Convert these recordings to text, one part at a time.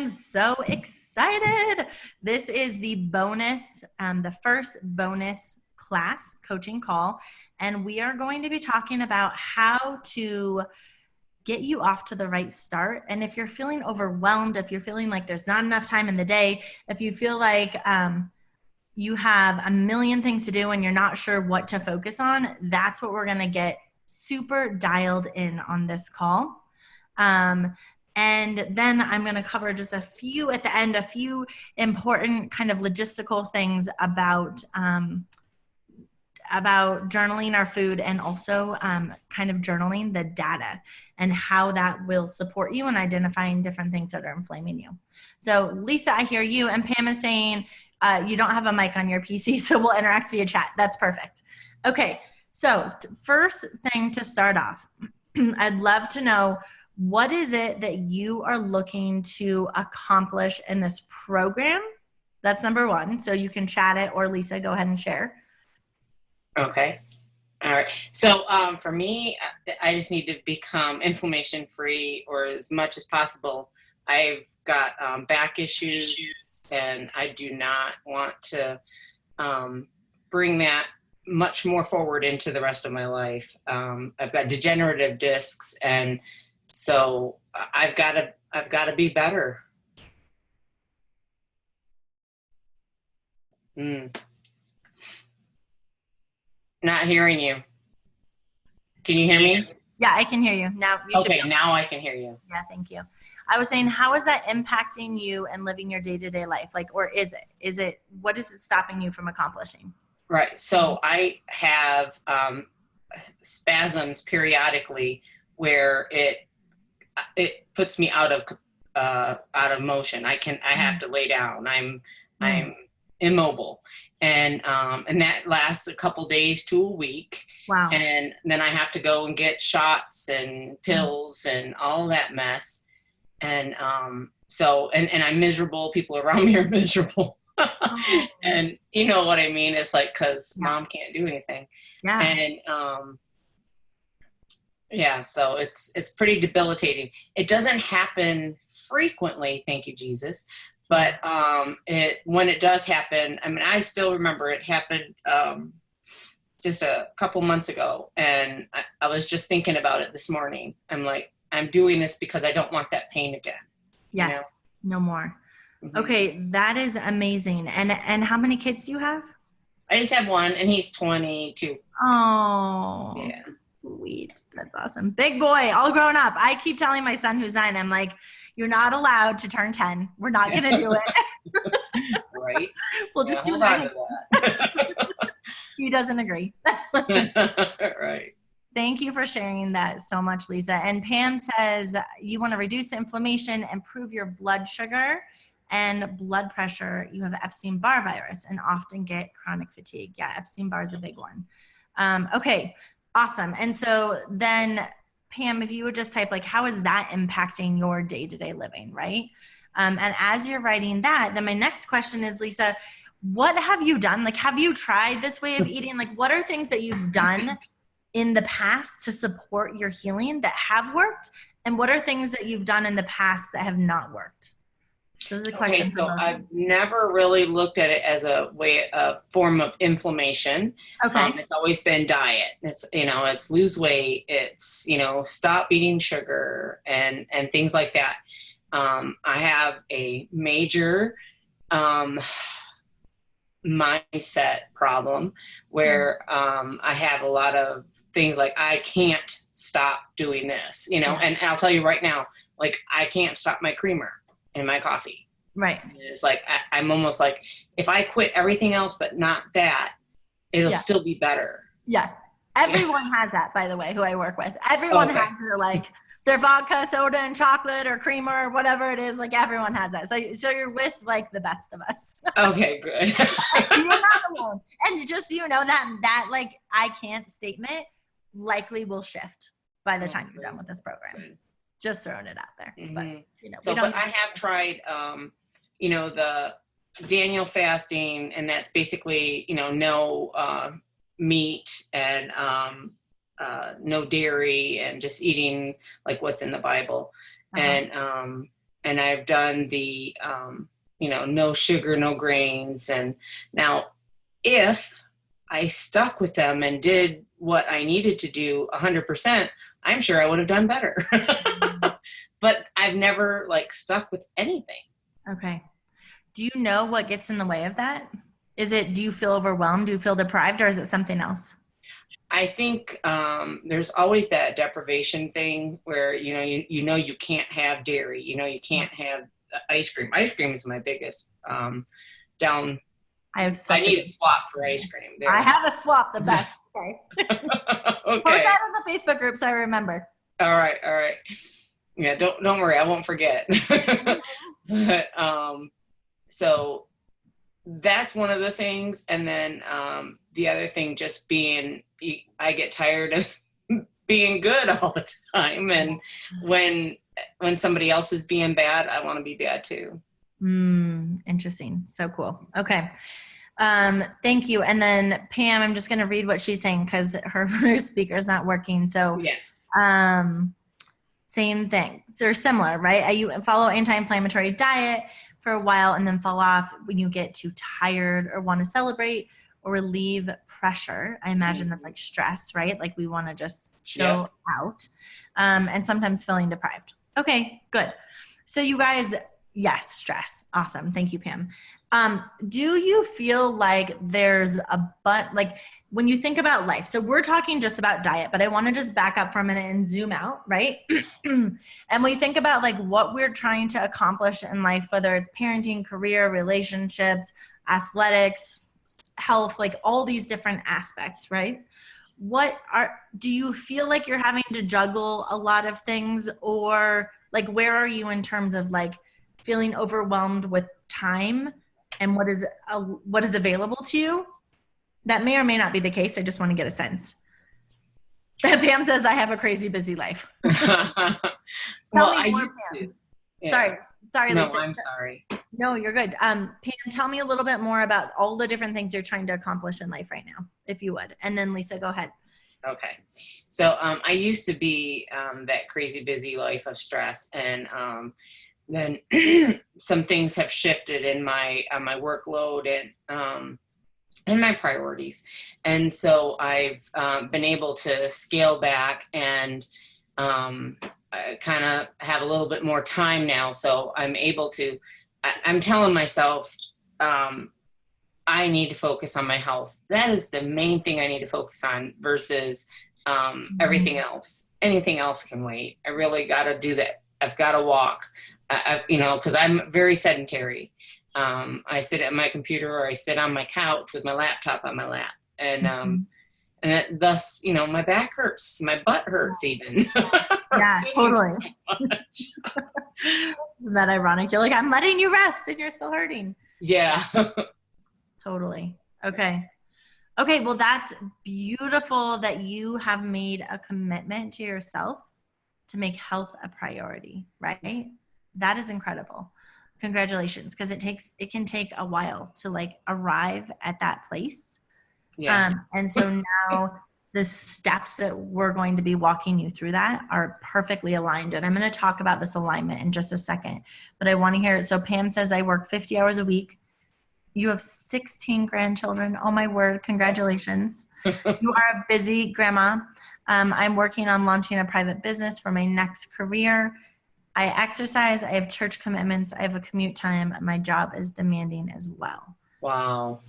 am so excited. This is the bonus, the first bonus class coaching call, and we are going to be talking about how to get you off to the right start. And if you're feeling overwhelmed, if you're feeling like there's not enough time in the day, if you feel like you have a million things to do and you're not sure what to focus on, that's what we're going to get super dialed in on this call. And then I'm going to cover just a few at the end, a few important kind of logistical things about journaling our food, and also kind of journaling the data and how that will support you in identifying different things that are inflaming you. So Lisa, I hear you, and Pam is saying you don't have a mic on your PC, so we'll interact via chat. That's perfect. Okay, so first thing to start off, I'd love to know, what is it that you are looking to accomplish in this program? That's number one. So you can chat it, or Lisa, go ahead and share. Okay. All right. So for me, I just need to become inflammation free, or as much as possible. I've got back issues, and I do not want to bring that much more forward into the rest of my life. I've got degenerative discs, and so I've got to be better. Not hearing you. Can you hear me? Yeah, I can hear you. Now you should. Okay, now I can hear you. Yeah, thank you. I was saying, how is that impacting you and living your day-to-day life? Like, or is it, what is it stopping you from accomplishing? Right. So I have spasms periodically where it puts me out of motion. I have to lay down. I'm immobile, and that lasts a couple days to a week. Wow. And then I have to go and get shots and pills and all that mess. And so I'm miserable. People around me are miserable. And you know what I mean? It's like, cause mom can't do anything. Yeah. And so it's pretty debilitating. It doesn't happen frequently, thank you, Jesus. But when it does happen, I mean, I still remember it happened just a couple months ago, and I was just thinking about it this morning. I'm like, I'm doing this because I don't want that pain again. Yes, you know? No more. Mm-hmm. Okay, that is amazing. And how many kids do you have? I just have one, and he's 22. Oh, yeah. So sweet. That's awesome. Big boy, all grown up. I keep telling my son, who's 9, I'm like, you're not allowed to turn 10. We're not going to do it. Right. We'll just do 9. He doesn't agree. Right. Thank you for sharing that so much, Lisa. And Pam says you want to reduce inflammation, improve your blood sugar and blood pressure. You have Epstein-Barr virus and often get chronic fatigue. Yeah, Epstein-Barr is a big one. Okay, awesome. And so then, Pam, if you would just type, like, how is that impacting your day-to-day living, right? And as you're writing that, then my next question is, Lisa, what have you done? Like, have you tried this way of eating? Like, what are things that you've done in the past to support your healing that have worked? And what are things that you've done in the past that have not worked? So this is a question. Okay, so I've never really looked at it as a form of inflammation. Okay. It's always been diet. It's, it's lose weight. It's, stop eating sugar and things like that. I have a major mindset problem where I have a lot of things like, I can't stop doing this, and I'll tell you right now, like, I can't stop my creamer in my coffee. Right. It's like, I'm almost like, if I quit everything else but not that, it'll still be better. Yeah. Everyone has that, by the way, who I work with. Everyone has their vodka, soda, and chocolate, or creamer, or whatever it is. Like, everyone has that. So you're with, like, the best of us. Okay, good. You're not alone. And just so you know, that like, I can't statement likely will shift by the time you're done with this program. Good. Just throwing it out there. Mm-hmm. But I have tried, the Daniel fasting, and that's basically, no meat and no dairy, and just eating like what's in the Bible. And and I've done the, no sugar, no grains. And now if I stuck with them and did what I needed to do 100%, I'm sure I would have done better. But I've never like stuck with anything. Okay. Do you know what gets in the way of that? Do you feel overwhelmed? Do you feel deprived, or is it something else? I think there's always that deprivation thing where, you can't have dairy, you can't have ice cream. Ice cream is my biggest down. I need a swap for ice cream. There. I have a swap, the best. Okay. Okay. Post that in the Facebook group so I remember. All right. Yeah, don't worry, I won't forget. But so that's one of the things. And then the other thing just being, I get tired of being good all the time. And when somebody else is being bad, I want to be bad too. Interesting. So cool. Okay. Thank you. And then Pam, I'm just going to read what she's saying because her speaker is not working. So yes. Same thing. So similar, right? You follow anti-inflammatory diet for a while and then fall off when you get too tired or want to celebrate or relieve pressure. I imagine that's like stress, right? Like we want to just chill out, and sometimes feeling deprived. Okay, good. So you guys, yes, stress. Awesome. Thank you, Pam. Do you feel like there's like when you think about life, so we're talking just about diet, but I want to just back up for a minute and zoom out, right? And we think about like what we're trying to accomplish in life, whether it's parenting, career, relationships, athletics, health, like all these different aspects, right? Do you feel like you're having to juggle a lot of things, or like where are you in terms of like feeling overwhelmed with time and what is available to you? That may or may not be the case. I just want to get a sense. Pam says, I have a crazy busy life. Tell me more, Pam. Yeah. Sorry, no, Lisa. I'm sorry. No, you're good. Pam, tell me a little bit more about all the different things you're trying to accomplish in life right now, if you would. And then Lisa, go ahead. Okay. So I used to be that crazy busy life of stress, and then some things have shifted in my workload and my priorities. And so I've been able to scale back and kind of have a little bit more time now. So I'm able to, I'm telling myself, I need to focus on my health. That is the main thing I need to focus on versus everything else. Anything else can wait. I really got to do that. I've got to walk, because I'm very sedentary. I sit at my computer or I sit on my couch with my laptop on my lap. And thus, my back hurts, my butt hurts even. Yeah, totally. Isn't that ironic? You're like, I'm letting you rest and you're still hurting. Yeah. Totally. Okay. Well, that's beautiful that you have made a commitment to yourself to make health a priority, right? That is incredible. Congratulations. Because it can take a while to like arrive at that place. Yeah. And so now the steps that we're going to be walking you through that are perfectly aligned. And I'm going to talk about this alignment in just a second, but I want to hear it. So Pam says, I work 50 hours a week. You have 16 grandchildren. Oh my word. Congratulations. You are a busy grandma. I'm working on launching a private business for my next career. I exercise. I have church commitments. I have a commute time. My job is demanding as well. Wow.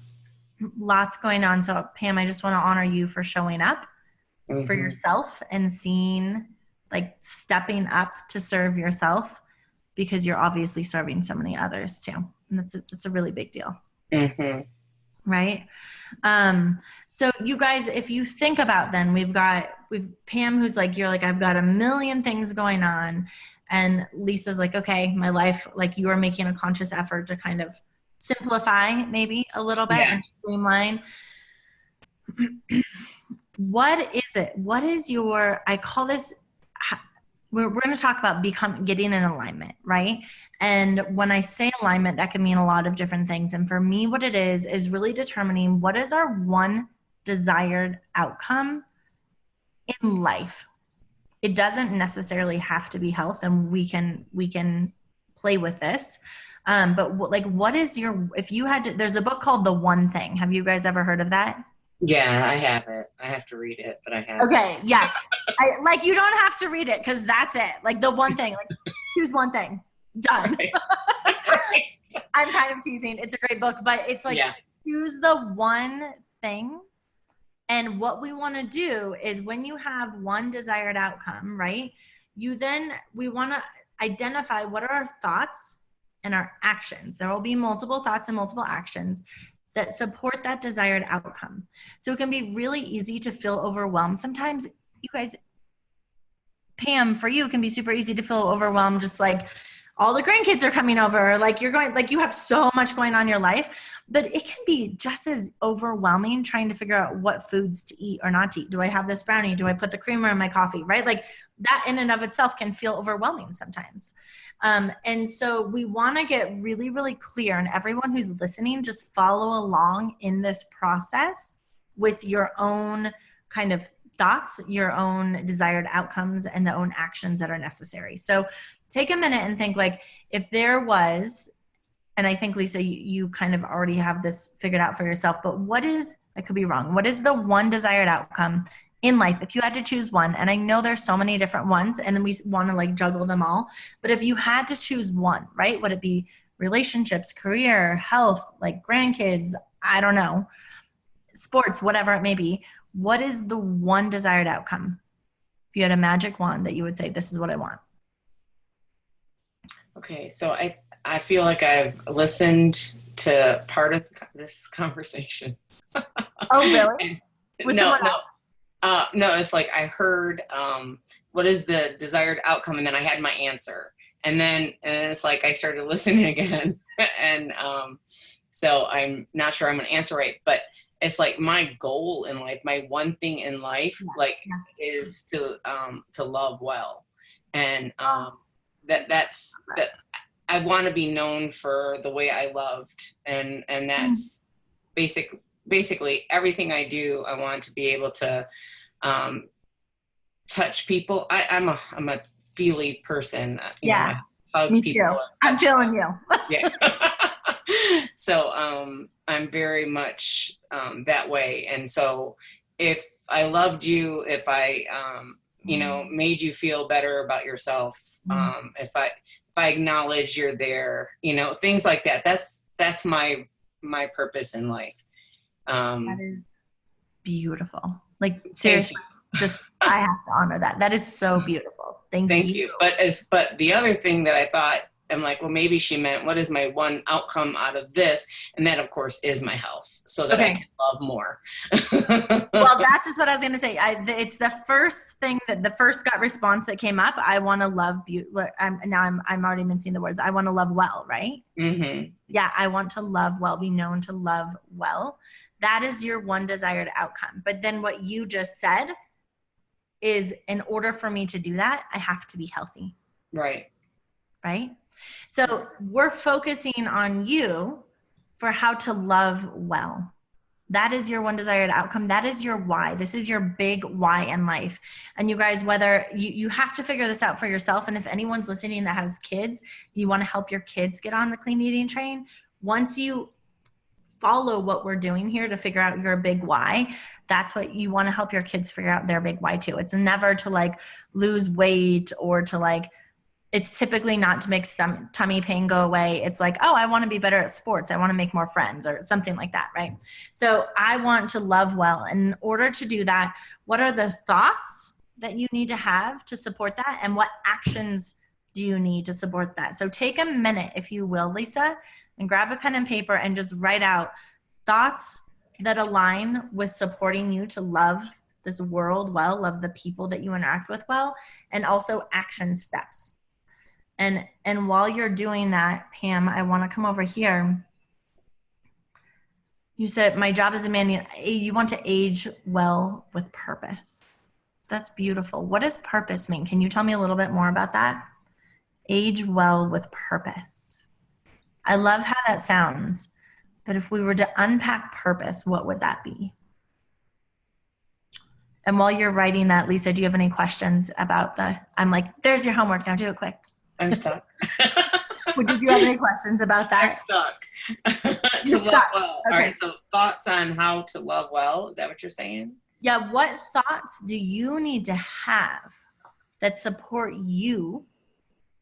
Lots going on. So Pam, I just want to honor you for showing up for yourself and stepping up to serve yourself, because you're obviously serving so many others too. And that's a really big deal. Mm-hmm. Right. So you guys, if you think about, then we've Pam, who's like, you're like, I've got a million things going on. And Lisa's like, okay, my life, like you are making a conscious effort to kind of simplify maybe a little bit and streamline. What is it? What is I call this, we're going to talk about getting in alignment, right? And when I say alignment, that can mean a lot of different things. And for me, what it is really determining what is our one desired outcome in life. It doesn't necessarily have to be health, and we can play with this. But what is if you had to, there's a book called The One Thing. Have you guys ever heard of that? Yeah, I have it. I have to read it, but I have Okay. Yeah. You don't have to read it because that's it. Like the one thing, like choose one thing, done. I'm kind of teasing. It's a great book, but it's like, choose the one thing. And what we want to do is when you have one desired outcome, right? We want to identify what are our thoughts and our actions. There will be multiple thoughts and multiple actions that support that desired outcome. So it can be really easy to feel overwhelmed. Sometimes you guys, Pam, for you, it can be super easy to feel overwhelmed, just like all the grandkids are coming over, like you have so much going on in your life, but it can be just as overwhelming trying to figure out what foods to eat or not to eat. Do I have this brownie? Do I put the creamer in my coffee, right? Like that in and of itself can feel overwhelming sometimes. And so we want to get really, really clear, and everyone who's listening, just follow along in this process with your own kind of thoughts, your own desired outcomes, and the own actions that are necessary. So take a minute and think, like, if there was, and I think, Lisa, you kind of already have this figured out for yourself, but I could be wrong, what is the one desired outcome in life if you had to choose one? And I know there's so many different ones, and then we want to like juggle them all, but if you had to choose one, right, would it be relationships, career, health, like grandkids, I don't know, sports, whatever it may be? What is the one desired outcome? If you had a magic wand that you would say, this is what I want. Okay, so I feel like I've listened to part of this conversation. Oh, really? With someone else? No, it's like I heard what is the desired outcome, and then I had my answer. And it's like I started listening again. And so I'm not sure I'm going to answer right, but it's like my goal in life, my one thing in life, is to love well. And that's I want to be known for the way I loved. And that's basically everything I do. I want to be able to touch people. I'm a feely person. You know, I hug me people. Too. I'm feeling you. Yeah. So I'm very much that way. And so if I loved you, if I made you feel better about yourself, if I acknowledge you're there, things like that, that's my purpose in life. That is beautiful. Like seriously, just I have to honor that. That is so beautiful. Thank you. But the other thing that I thought, I'm like, well, maybe she meant, what is my one outcome out of this? And that, of course, is my health, so that I can love more. Well, that's just what I was going to say. It's the first thing, the first gut response that came up. I want to love beauty. I'm already mincing the words. I want to love well, right? Mm-hmm. Yeah, I want to love well, be known to love well. That is your one desired outcome. But then what you just said is, in order for me to do that, I have to be healthy. Right. Right? So we're focusing on you for how to love well. That is your one desired outcome. That is your why. This is your big why in life. And you guys, whether you have to figure this out for yourself. And if anyone's listening that has kids, you want to help your kids get on the clean eating train. Once you follow what we're doing here to figure out your big why, that's what you want to help your kids figure out, their big why too. It's never to like lose weight or to like, it's typically not to make some tummy pain go away. It's like, oh, I want to be better at sports. I want to make more friends or something like that, right? So I want to love well. In order to do that, what are the thoughts that you need to have to support that? And what actions do you need to support that? So take a minute, if you will, Lisa, and grab a pen and paper and just write out thoughts that align with supporting you to love this world well, love the people that you interact with well, and also action steps. And while you're doing that, Pam, I want to come over here. You said, my job as a man, you want to age well with purpose. That's beautiful. What does purpose mean? Can you tell me a little bit more about that? Age well with purpose. I love how that sounds, but if we were to unpack purpose, what would that be? And while you're writing that, Lisa, do you have any questions about I'm like, there's your homework now, do it quick. I'm stuck. Did you have any questions about that? I'm stuck. To You're love stuck. well. Okay. All right. So thoughts on how to love well. Is that what you're saying? Yeah. What thoughts do you need to have that support you,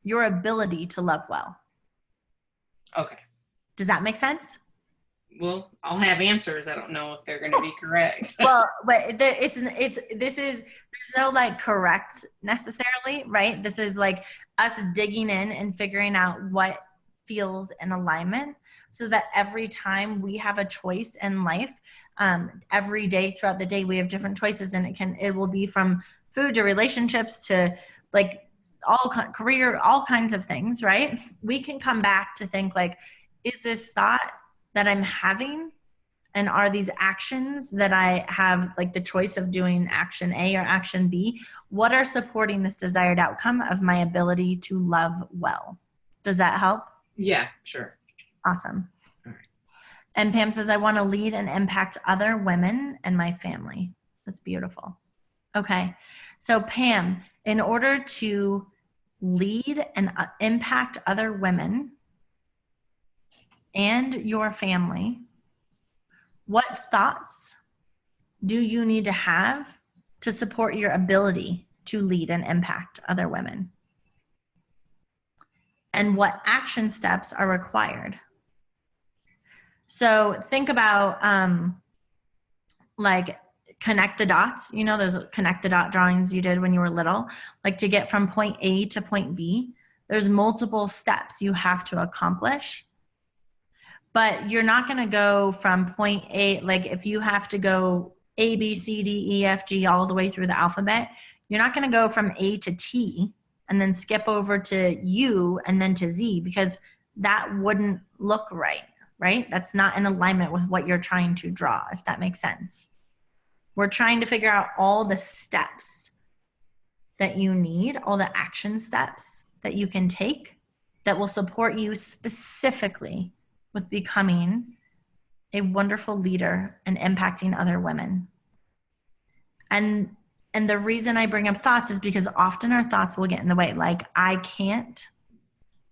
your ability to love well? Okay. Does that make sense? Well, I'll have answers. I don't know if they're going to be correct. Well, but there's no like correct necessarily, right? This is like us digging in and figuring out what feels in alignment so that every time we have a choice in life, every day throughout the day, we have different choices, and it will be from food to relationships to like career, all kinds of things, right? We can come back to think like, is this thought that I'm having, and are these actions that I have like the choice of doing action A or action B, what are supporting this desired outcome of my ability to love well? Does that help? Yeah, sure. Awesome. All right. And Pam says, I want to lead and impact other women and my family. That's beautiful. Okay. So Pam, in order to lead and impact other women and your family, what thoughts do you need to have to support your ability to lead and impact other women? And what action steps are required? So think about like connect the dots, you know, those connect the dot drawings you did when you were little, like to get from point A to point B, there's multiple steps you have to accomplish. But you're not going to go from point A, like if you have to go A, B, C, D, E, F, G, all the way through the alphabet, you're not going to go from A to T and then skip over to U and then to Z, because that wouldn't look right, right? That's not in alignment with what you're trying to draw, if that makes sense. We're trying to figure out all the steps that you need, all the action steps that you can take that will support you specifically with becoming a wonderful leader and impacting other women. And the reason I bring up thoughts is because often our thoughts will get in the way. Like, I can't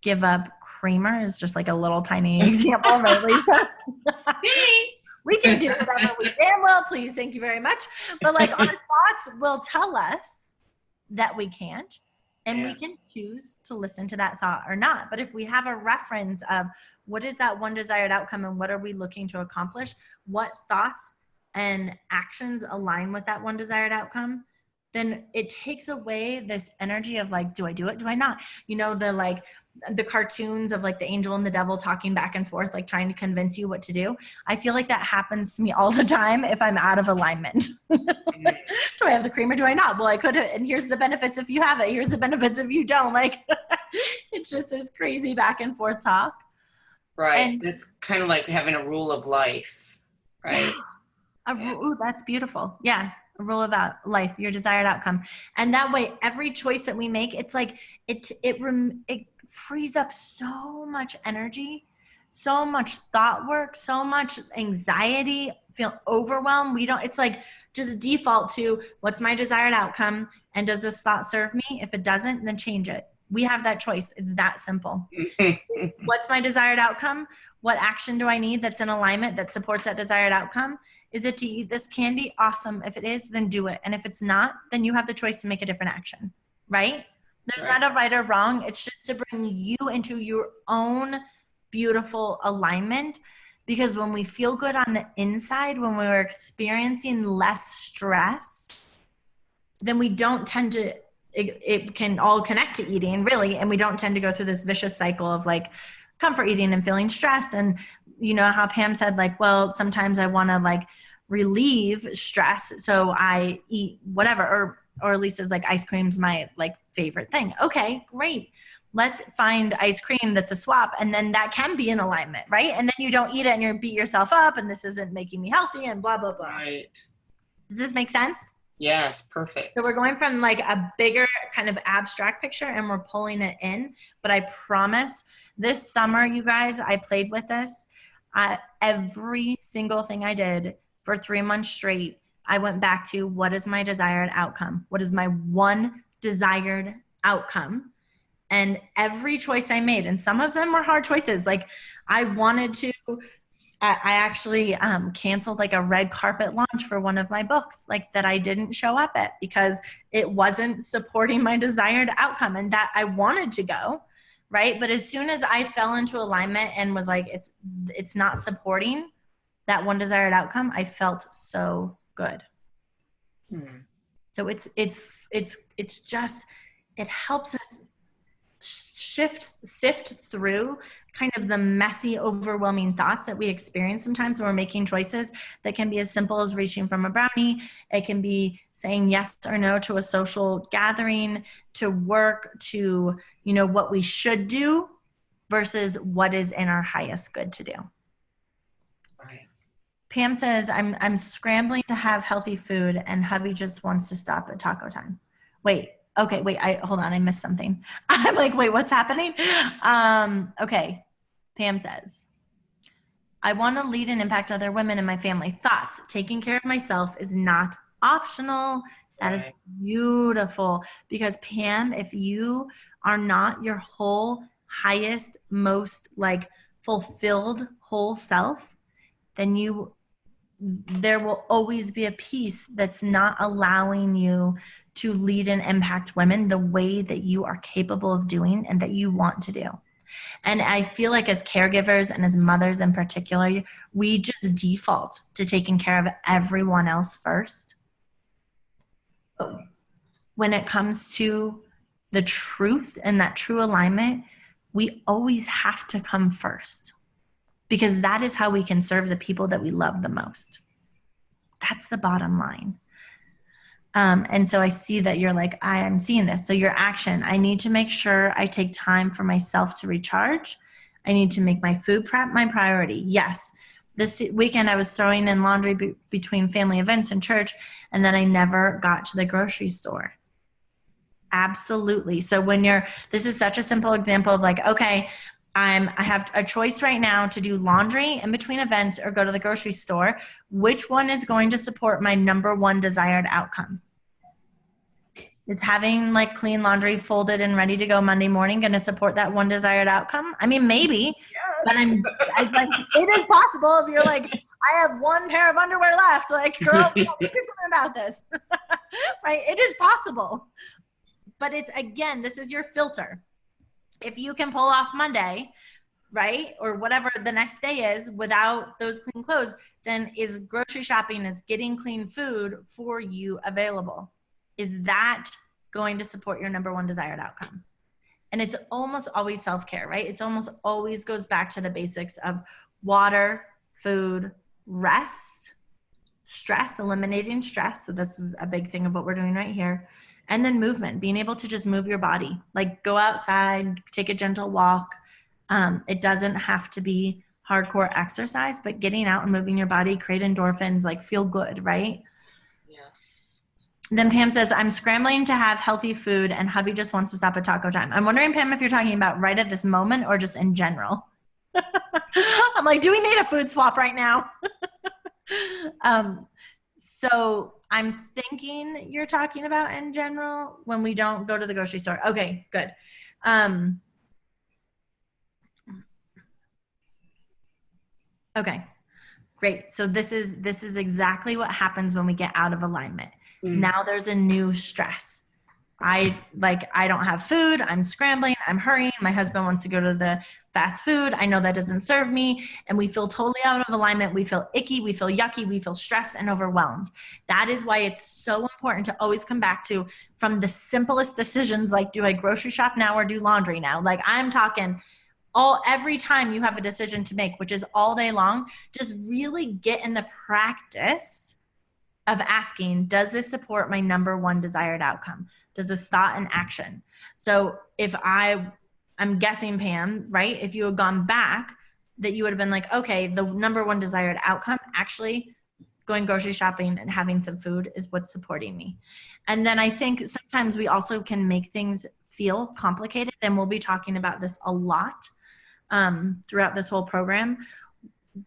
give up creamer is just like a little tiny example, right, Lisa? We can do whatever we damn well please. Thank you very much. But like our thoughts will tell us that we can't. And we can choose to listen to that thought or not. But if we have a reference of what is that one desired outcome and what are we looking to accomplish, what thoughts and actions align with that one desired outcome, then it takes away this energy of like, do I do it? Do I not? You know, the cartoons of like the angel and the devil talking back and forth, like trying to convince you what to do. I feel like that happens to me all the time if I'm out of alignment. Do I have the cream or do I not? Well, I could, and here's the benefits if you have it. Here's the benefits if you don't. Like, it's just this crazy back and forth talk. Right. And it's kind of like having a rule of life, right? Yeah. Ooh, that's beautiful. Yeah. A rule of life, your desired outcome. And that way, every choice that we make, it's like, it frees up so much energy, so much thought work, so much anxiety, feel overwhelmed. It's like just default to what's my desired outcome. And does this thought serve me? If it doesn't, then change it. We have that choice. It's that simple. What's my desired outcome? What action do I need that's in alignment that supports that desired outcome? Is it to eat this candy? Awesome. If it is, then do it. And if it's not, then you have the choice to make a different action, right? There's not a right or wrong. It's just to bring you into your own beautiful alignment. Because when we feel good on the inside, when we're experiencing less stress, then we don't tend to, it can all connect to eating really. And we don't tend to go through this vicious cycle of like comfort eating and feeling stressed. And you know how Pam said like, well, sometimes I want to like relieve stress. So I eat whatever, or Lisa's like ice cream's my like favorite thing. Okay, great. Let's find ice cream that's a swap. And then that can be in alignment, right? And then you don't eat it and you beat yourself up and this isn't making me healthy and blah, blah, blah. Right. Does this make sense? Yes, perfect. So we're going from like a bigger kind of abstract picture and we're pulling it in. But I promise this summer, you guys, I played with this. Every single thing I did for 3 months straight, I went back to what is my desired outcome? What is my one desired outcome? And every choice I made, and some of them were hard choices. Like I actually canceled like a red carpet launch for one of my books, like that I didn't show up at because it wasn't supporting my desired outcome, and that I wanted to go, right? But as soon as I fell into alignment and was like, it's not supporting that one desired outcome, I felt so good. So it's just, it helps us sift through kind of the messy, overwhelming thoughts that we experience sometimes when we're making choices that can be as simple as reaching from a brownie. It can be saying yes or no to a social gathering, to work, to, what we should do versus what is in our highest good to do. Right. Pam says, I'm scrambling to have healthy food and hubby just wants to stop at taco time. Hold on. I missed something. I'm like, wait, what's happening? Okay. Pam says, I want to lead and impact other women in my family. Thoughts, taking care of myself is not optional. That is beautiful, because Pam, if you are not your whole, highest, most like fulfilled whole self, then there will always be a piece that's not allowing you to lead and impact women the way that you are capable of doing and that you want to do. And I feel like as caregivers and as mothers in particular, we just default to taking care of everyone else first. But when it comes to the truth and that true alignment, we always have to come first, because that is how we can serve the people that we love the most. That's the bottom line. And so I see that you're like, I am seeing this. So your action, I need to make sure I take time for myself to recharge. I need to make my food prep my priority. Yes. This weekend I was throwing in laundry between family events and church, and then I never got to the grocery store. Absolutely. So this is such a simple example of like, okay, I have a choice right now to do laundry in between events or go to the grocery store. Which one is going to support my number one desired outcome? Is having like clean laundry folded and ready to go Monday morning going to support that one desired outcome? I mean, maybe, but it is possible if you're like, I have one pair of underwear left, like, girl, do something about this, right? It is possible, but this is your filter. If you can pull off Monday, right, or whatever the next day is without those clean clothes, then is grocery shopping, is getting clean food for you available? Is that going to support your number one desired outcome? And it's almost always self-care, right? It's almost always goes back to the basics of water, food, rest, stress, eliminating stress. So that's a big thing of what we're doing right here. And then movement, being able to just move your body, like go outside, take a gentle walk. It doesn't have to be hardcore exercise, but getting out and moving your body, create endorphins, like feel good, right? Yes. Then Pam says, I'm scrambling to have healthy food and hubby just wants to stop at taco time. I'm wondering, Pam, if you're talking about right at this moment or just in general. I'm like, do we need a food swap right now? So I'm thinking you're talking about in general when we don't go to the grocery store. Okay, good. Okay, great. So this is exactly what happens when we get out of alignment. Now there's a new stress. I don't have food. I'm scrambling. I'm hurrying. My husband wants to go to the fast food. I know that doesn't serve me. And we feel totally out of alignment. We feel icky. We feel yucky. We feel stressed and overwhelmed. That is why it's so important to always come back to, from the simplest decisions, like, do I grocery shop now or do laundry now? Like, I'm talking every time you have a decision to make, which is all day long, just really get in the practice of asking, does this support my number one desired outcome? Does this thought and action? So if I'm guessing, Pam, right? If you had gone back, that you would have been like, okay, the number one desired outcome, actually going grocery shopping and having some food is what's supporting me. And then I think sometimes we also can make things feel complicated, and we'll be talking about this a lot throughout this whole program.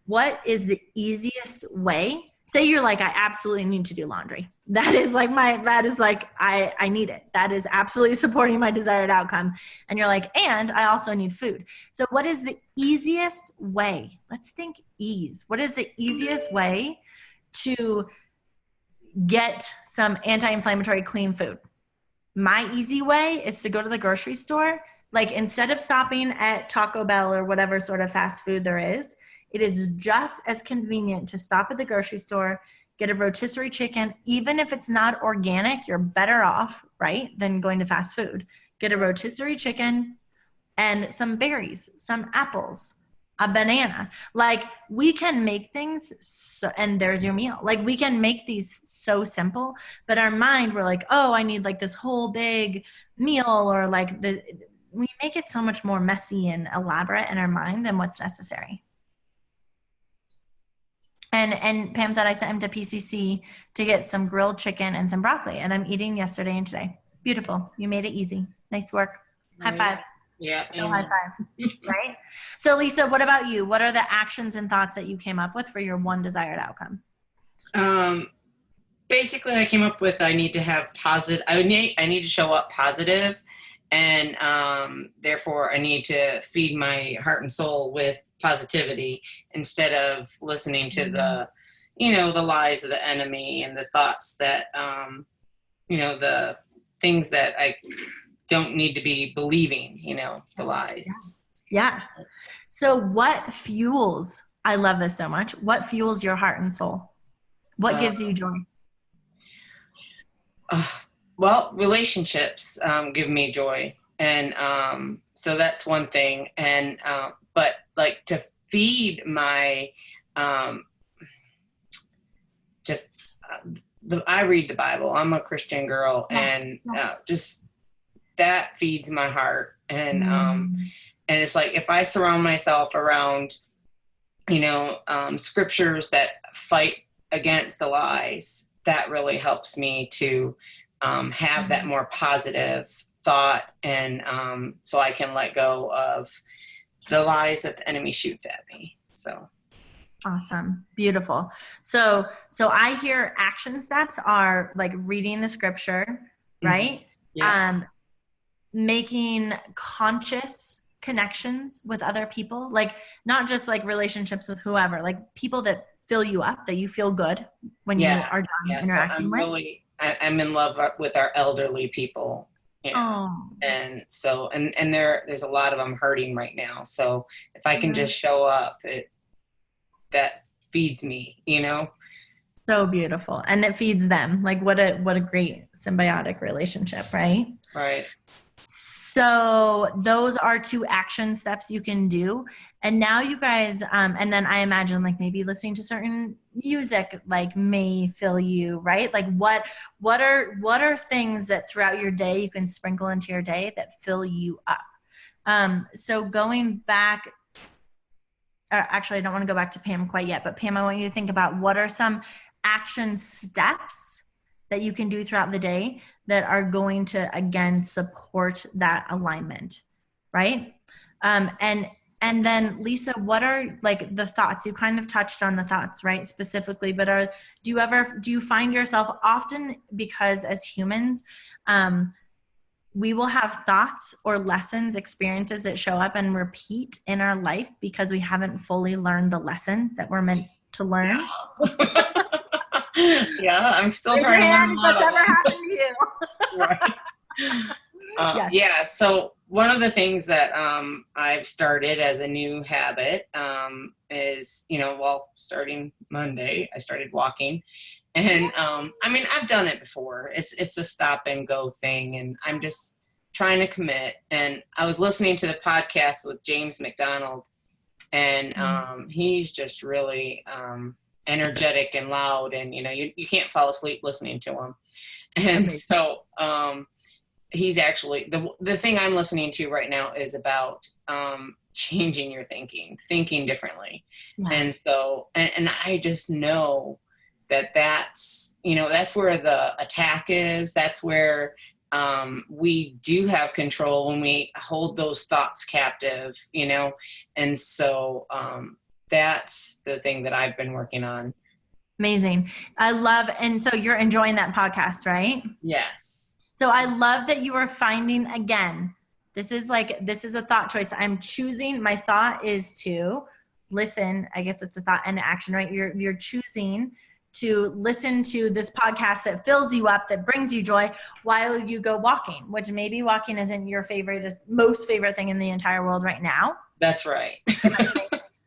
What is the easiest way say you're like, I absolutely need to do laundry. That is like I need it. That is absolutely supporting my desired outcome. And you're like, and I also need food. So what is the easiest way? Let's think ease. What is the easiest way to get some anti-inflammatory clean food? My easy way is to go to the grocery store. Like instead of stopping at Taco Bell or whatever sort of fast food there is, it is just as convenient to stop at the grocery store, get a rotisserie chicken. Even if it's not organic, you're better off, right, than going to fast food. Get a rotisserie chicken and some berries, some apples, a banana. Like we can make things so, and there's your meal. Like we can make these so simple, but our mind, we're like, oh, I need like this whole big meal, or like we make it so much more messy and elaborate in our mind than what's necessary. And Pam said I sent him to PCC to get some grilled chicken and some broccoli, and I'm eating yesterday and today. Beautiful. You made it easy. Nice work. High five. Yeah. Still high five. Right? So Lisa, what about you? What are the actions and thoughts that you came up with for your one desired outcome? Basically I came up with, I need to have positive, I need to show up positive, and therefore I need to feed my heart and soul with positivity instead of listening to the lies of the enemy and the thoughts that the things that I don't need to be believing, the lies. Yeah. So what fuels, I love this so much, what fuels your heart and soul? What gives you joy? Well, relationships give me joy. And so that's one thing. And but like to feed my I read the Bible. I'm a Christian girl, and just that feeds my heart. And and it's like if I surround myself around scriptures that fight against the lies, that really helps me to have that more positive thought, and so I can let go of the lies that the enemy shoots at me. So awesome. Beautiful. So I hear action steps are like reading the scripture, right? Yeah. Making conscious connections with other people, like not just like relationships with whoever, like people that fill you up, that you feel good when you are done interacting with. I'm in love with our elderly people. And so, and there's a lot of them hurting right now. So if I can just show up, that feeds me, So beautiful. And it feeds them. Like what a great symbiotic relationship, right? Right. So those are 2 action steps you can do. And now you guys, and then I imagine like maybe listening to certain music like may fill you, right? Like what are things that throughout your day you can sprinkle into your day that fill you up? So going back, actually I don't want to go back to Pam quite yet, but Pam, I want you to think about what are some action steps that you can do throughout the day that are going to, again, support that alignment, right? And then Lisa, what are like the thoughts? You kind of touched on the thoughts, right? Specifically, but do you find yourself often, because as humans, we will have thoughts or lessons, experiences that show up and repeat in our life because we haven't fully learned the lesson that we're meant to learn. Yeah, I'm still trying to learn. What's ever happened to you? Right. Yeah. So one of the things that I've started as a new habit is, starting Monday, I started walking, and I've done it before. It's a stop and go thing, and I'm just trying to commit. And I was listening to the podcast with James McDonald, and he's just really energetic and loud, and you can't fall asleep listening to him. And so he's actually the thing I'm listening to right now is about changing your thinking differently. Yeah. And so and I just know that's where the attack is. That's where we do have control when we hold those thoughts captive, and so that's the thing that I've been working on Amazing. I love, and so you're enjoying that podcast, right? Yes. So I love that you are finding, again, this is a thought choice. I'm choosing, my thought is to listen. I guess it's a thought and action, right? You're choosing to listen to this podcast that fills you up, that brings you joy while you go walking, which maybe walking isn't your most favorite thing in the entire world right now. That's right.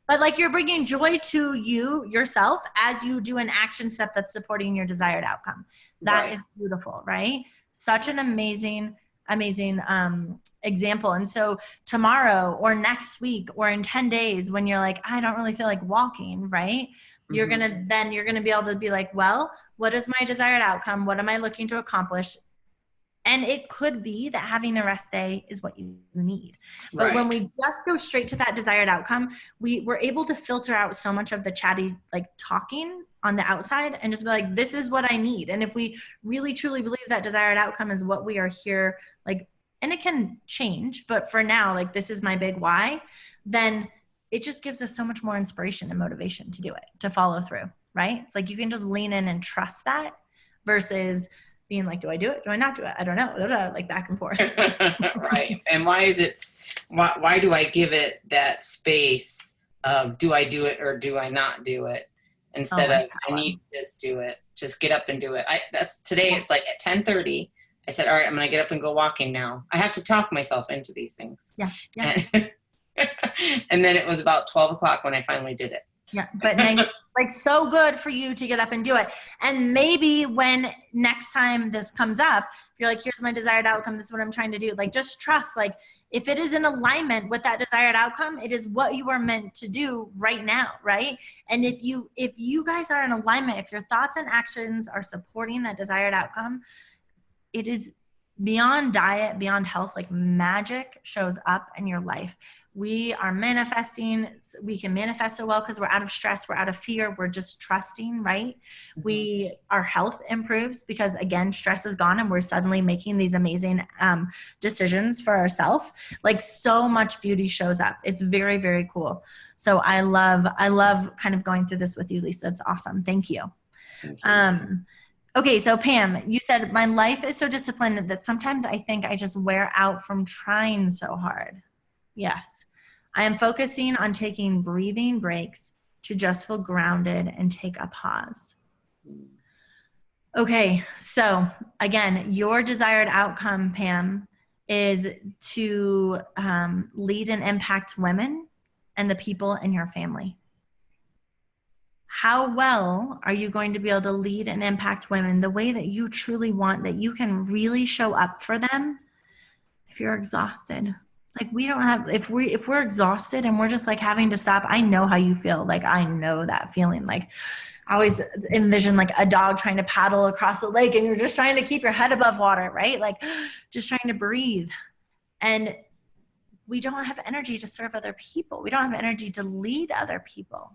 But like you're bringing joy to yourself as you do an action step that's supporting your desired outcome. That is beautiful, right? Such an amazing example. And so tomorrow or next week or in 10 days, when you're like, I don't really feel like walking, right? You're going to be able to be like, well, what is my desired outcome? What am I looking to accomplish? And it could be that having a rest day is what you need. But when we just go straight to that desired outcome, we're able to filter out so much of the chatty, like talking on the outside and just be like, this is what I need. And if we really truly believe that desired outcome is what we are here, like, and it can change, but for now, like, this is my big why, then it just gives us so much more inspiration and motivation to do it, to follow through, right? It's like you can just lean in and trust that versus being like, do I do it? Do I not do it? I don't know. Like back and forth. Right. And why do I give it that space of do I do it or do I not do it? Instead of I need to just do it. Just get up and do it. Today it's like at 10:30. I said, all right, I'm going to get up and go walking now. I have to talk myself into these things. Yeah. And then it was about 12 o'clock when I finally did it. Yeah, but nice, like so good for you to get up and do it. And maybe when next time this comes up, if you're like, here's my desired outcome, this is what I'm trying to do. Like, just trust, like if it is in alignment with that desired outcome, it is what you are meant to do right now, right? And if you guys are in alignment, if your thoughts and actions are supporting that desired outcome, it is beyond diet, beyond health, like magic shows up in your life. We are manifesting. We can manifest so well because we're out of stress. We're out of fear. We're just trusting, right? Mm-hmm. Our health improves because, again, stress is gone and we're suddenly making these amazing decisions for ourselves. Like, so much beauty shows up. It's very, very cool. So I love kind of going through this with you, Lisa. It's awesome. Thank you. Okay, so Pam, you said, my life is so disciplined that sometimes I think I just wear out from trying so hard. Yes, I am focusing on taking breathing breaks to just feel grounded and take a pause. Okay, so again, your desired outcome, Pam, is to lead and impact women and the people in your family. How well are you going to be able to lead and impact women the way that you truly want, that you can really show up for them if you're exhausted? Like, we don't have, if we're exhausted and we're just like having to stop, I know how you feel. Like, I know that feeling. Like, I always envision like a dog trying to paddle across the lake and you're just trying to keep your head above water, right? Like, just trying to breathe. And we don't have energy to serve other people. We don't have energy to lead other people.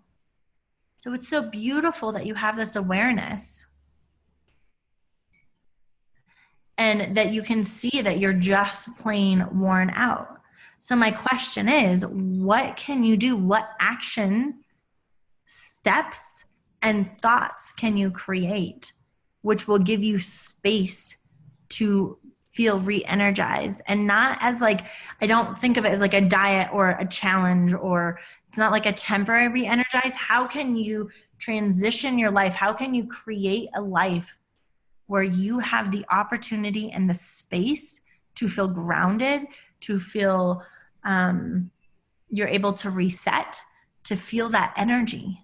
So it's so beautiful that you have this awareness and that you can see that you're just plain worn out. So my question is, what can you do? What action steps and thoughts can you create which will give you space to feel re-energized? And not as like, I don't think of it as like a diet or a challenge, or it's not like a temporary re-energize. How can you transition your life? How can you create a life where you have the opportunity and the space to feel grounded, to feel you're able to reset, to feel that energy?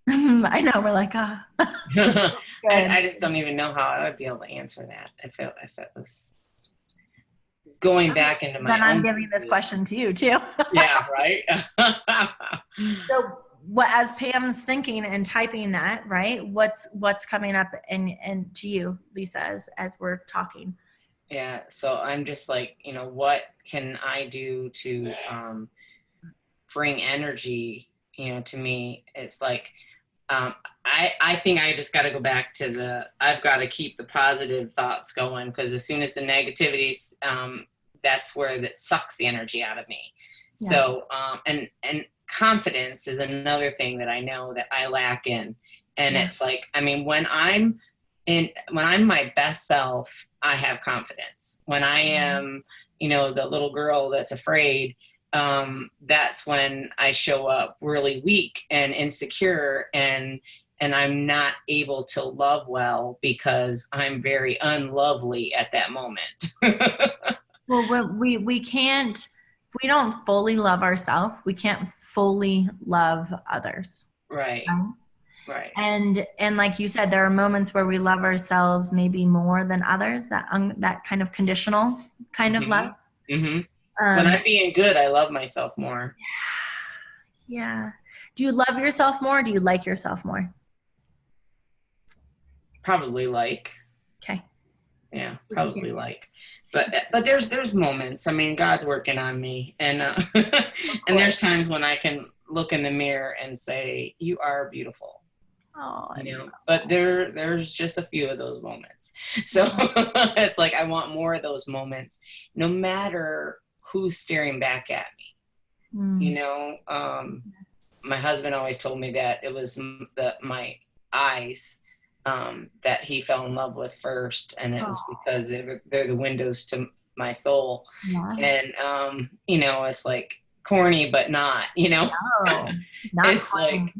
I know, we're like, I just don't even know how I would be able to answer that if it was going back into my then I'm giving this question to you too. Yeah, right. So as Pam's thinking and typing that, right, what's coming up and to you, Lisa, as we're talking? Yeah, so I'm just like, what can I do to bring energy, to me? It's like, I think I just got to go back to I've got to keep the positive thoughts going, because as soon as the negativities, that's where that sucks the energy out of me. Yeah. So, and confidence is another thing that I know that I lack in. And Yeah. it's like, I mean, when I'm my best self, I have confidence. When I am, you know, the little girl that's afraid, that's when I show up really weak and insecure, and I'm not able to love well because I'm very unlovely at that moment. Well, we can't, if we don't fully love ourselves, we can't fully love others. Right. Right? Right. And like you said, there are moments where we love ourselves maybe more than others, that kind of conditional kind of love. When I'm being good, I love myself more. Yeah. Do you love yourself more? Or do you like yourself more? Probably like. Okay. Yeah, probably like. But there's moments. I mean, God's working on me, and and there's times when I can look in the mirror and say, "You are beautiful." Oh, you know. But there's just a few of those moments. So it's like I want more of those moments, no matter who's staring back at me. You know, my husband always told me that it was my eyes that he fell in love with first, and it was because they're the windows to my soul. Yeah. And you know, it's like corny, but not. You know, no, not it's corny.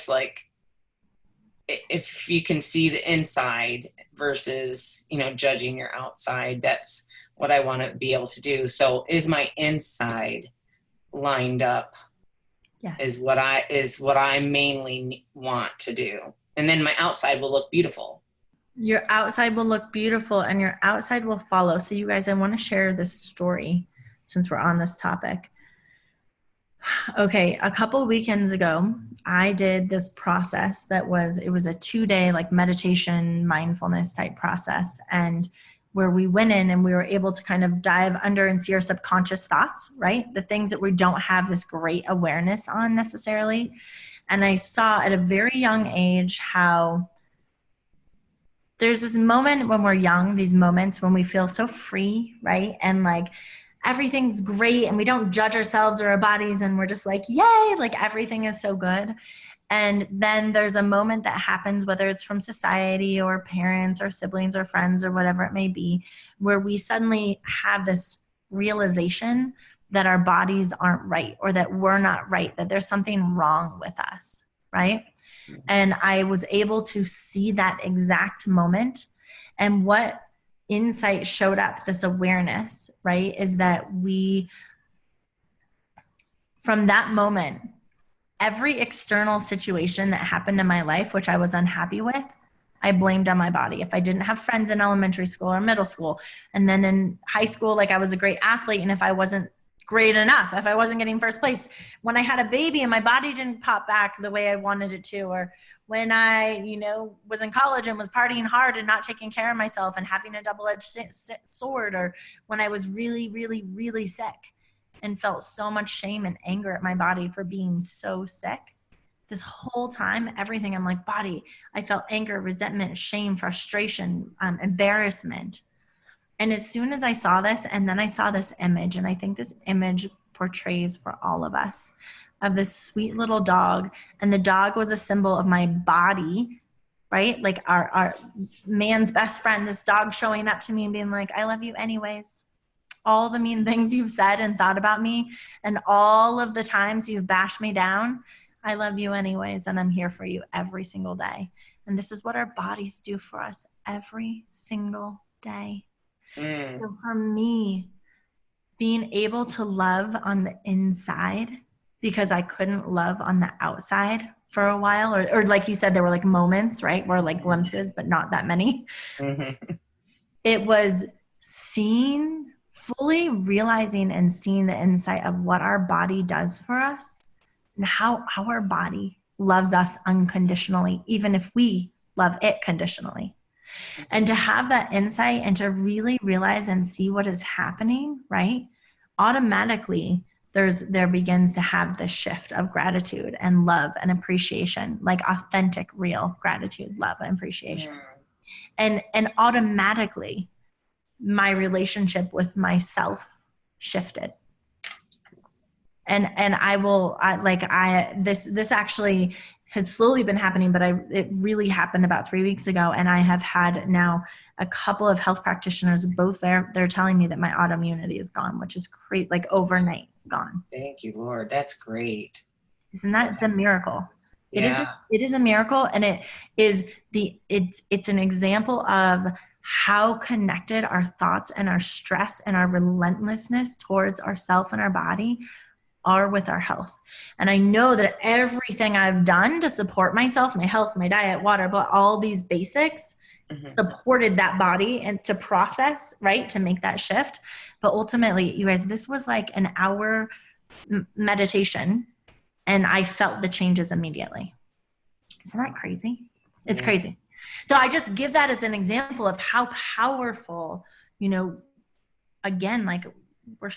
like if you can see the inside versus, you know, judging your outside. That's what I want to be able to do. So is my inside lined up? Yes. Is what I mainly want to do. And then my outside will look beautiful. Your outside will look beautiful and your outside will follow. So you guys, I want to share this story since we're on this topic. Okay, a couple weekends ago, I did this process it was a 2-day like meditation, mindfulness type process, and where we went in and we were able to kind of dive under and see our subconscious thoughts, right? The things that we don't have this great awareness on necessarily. And I saw at a very young age how there's this moment when we're young, these moments when we feel so free, right? And like everything's great and we don't judge ourselves or our bodies and we're just like, yay, like everything is so good. And then there's a moment that happens, whether it's from society or parents or siblings or friends or whatever it may be, where we suddenly have this realization that our bodies aren't right or that we're not right, that there's something wrong with us, right? And I was able to see that exact moment. And what insight showed up, this awareness, right, is that from that moment, every external situation that happened in my life, which I was unhappy with, I blamed on my body. If I didn't have friends in elementary school or middle school, and then in high school, like I was a great athlete, and if I wasn't great enough, if I wasn't getting first place, when I had a baby and my body didn't pop back the way I wanted it to, or when I, you know, was in college and was partying hard and not taking care of myself and having a double-edged sword, or when I was really, really, really sick and felt so much shame and anger at my body for being so sick. This whole time, everything, I'm like, body, I felt anger, resentment, shame, frustration, embarrassment. And as soon as I saw this, and then I saw this image, and I think this image portrays for all of us, of this sweet little dog, and the dog was a symbol of my body, right? Like our man's best friend, this dog showing up to me and being like, I love you anyways. All the mean things you've said and thought about me, and all of the times you've bashed me down, I love you anyways, and I'm here for you every single day. And this is what our bodies do for us every single day. So for me, being able to love on the inside because I couldn't love on the outside for a while, or like you said, there were like moments, right? Where like glimpses, but not that many. Mm-hmm. It was fully realizing and seeing the insight of what our body does for us and how our body loves us unconditionally, even if we love it conditionally. And to have that insight and to really realize and see what is happening, right? Automatically, there begins to have this shift of gratitude and love and appreciation, like authentic, real gratitude, love, and appreciation. And automatically, my relationship with myself shifted. And this actually has slowly been happening, but it really happened about 3 weeks ago. And I have had now a couple of health practitioners, both they're telling me that my autoimmunity is gone, which is great, like overnight gone. Thank you, Lord. That's great. Isn't that a miracle? Yeah. It is a miracle. And it's an example of how connected our thoughts and our stress and our relentlessness towards ourself and our body are with our health. And I know that everything I've done to support myself, my health, my diet, water, but all these basics supported that body and to process, right? To make that shift. But ultimately, you guys, this was like an hour meditation and I felt the changes immediately. Isn't that crazy? It's crazy. So I just give that as an example of how powerful, again, like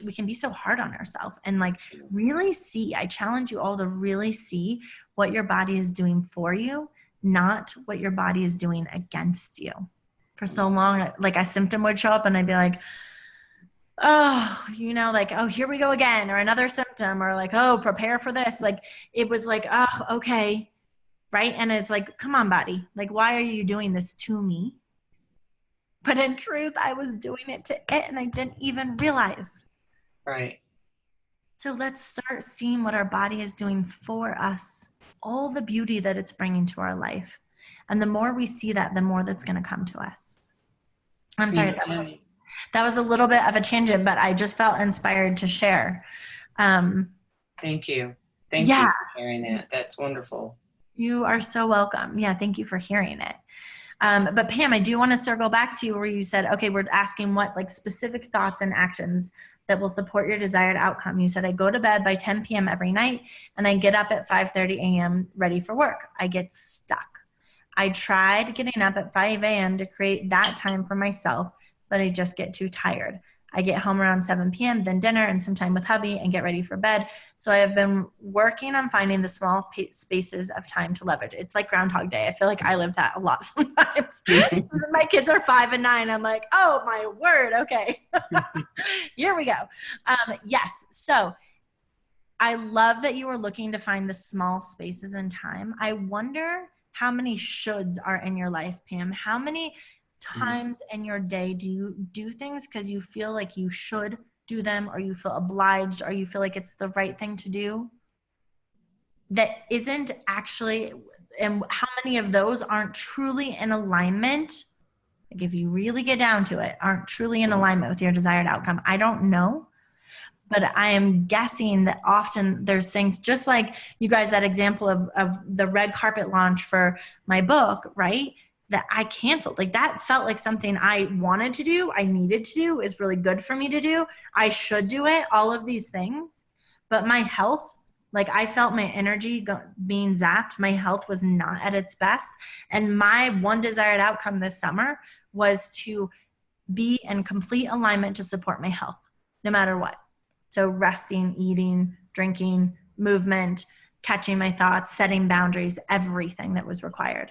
we can be so hard on ourselves and like really see, I challenge you all to really see what your body is doing for you, not what your body is doing against you. For so long, like a symptom would show up and I'd be like, oh, like, oh, here we go again, or another symptom, or like, oh, prepare for this. Like, it was like, oh, okay. Right. And it's like, come on, body. Like, why are you doing this to me? But in truth, I was doing it to it and I didn't even realize. Right. So let's start seeing what our body is doing for us, all the beauty that it's bringing to our life. And the more we see that, the more that's going to come to us. I'm sorry. That was a little bit of a tangent, but I just felt inspired to share. Thank you. Thank you for sharing that. That's wonderful. You are so welcome. Yeah. Thank you for hearing it. But Pam, I do want to circle back to you where you said, okay, we're asking what like specific thoughts and actions that will support your desired outcome. You said, I go to bed by 10 p.m. every night and I get up at 5:30 a.m. ready for work. I get stuck. I tried getting up at 5 a.m. to create that time for myself, but I just get too tired. I get home around 7 p.m., then dinner and some time with hubby and get ready for bed. So I have been working on finding the small spaces of time to leverage. It's like Groundhog Day. I feel like I live that a lot sometimes. My kids are 5 and 9. I'm like, oh my word. Okay. Here we go. Yes. So I love that you were looking to find the small spaces in time. I wonder how many shoulds are in your life, Pam. How many times in your day do you do things because you feel like you should do them, or you feel obliged, or you feel like it's the right thing to do that isn't actually, and how many of those aren't truly in alignment, like if you really get down to it, aren't truly in alignment with your desired outcome? I don't know, but I am guessing that often there's things, just like you guys, that example of the red carpet launch for my book, right? That I canceled. Like that felt like something I wanted to do, I needed to do, is really good for me to do, I should do it, all of these things. But my health, like I felt my energy being zapped. My health was not at its best. And my one desired outcome this summer was to be in complete alignment to support my health, no matter what. So resting, eating, drinking, movement, catching my thoughts, setting boundaries, everything that was required.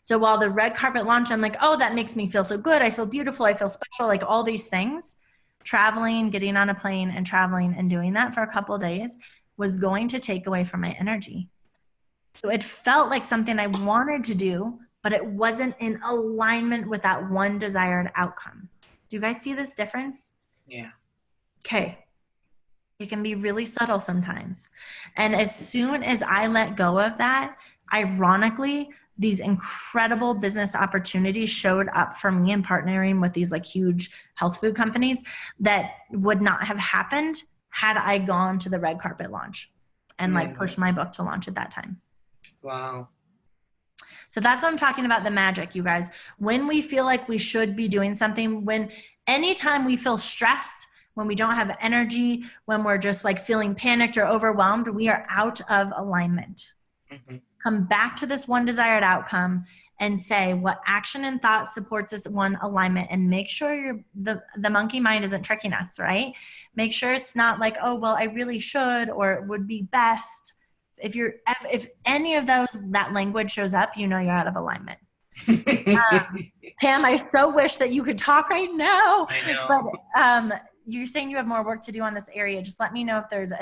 So while the red carpet launch, I'm like, oh, that makes me feel so good. I feel beautiful. I feel special, like all these things. Traveling, getting on a plane and traveling and doing that for a couple of days was going to take away from my energy. So it felt like something I wanted to do, but it wasn't in alignment with that one desired outcome. Do you guys see this difference? Yeah. Okay. It can be really subtle sometimes. And as soon as I let go of that, ironically, these incredible business opportunities showed up for me in partnering with these like huge health food companies that would not have happened had I gone to the red carpet launch and like pushed my book to launch at that time. Wow. So that's what I'm talking about, the magic, you guys. When we feel like we should be doing something, anytime we feel stressed, when we don't have energy, when we're just like feeling panicked or overwhelmed, we are out of alignment. Mm-hmm. Come back to this one desired outcome and say what action and thought supports this one alignment, and make sure the monkey mind isn't tricking us, right? Make sure it's not like, oh, well, I really should, or it would be best. If any of that language shows up, you know you're out of alignment. Pam, I so wish that you could talk right now. I know. But you're saying you have more work to do on this area. Just let me know if there's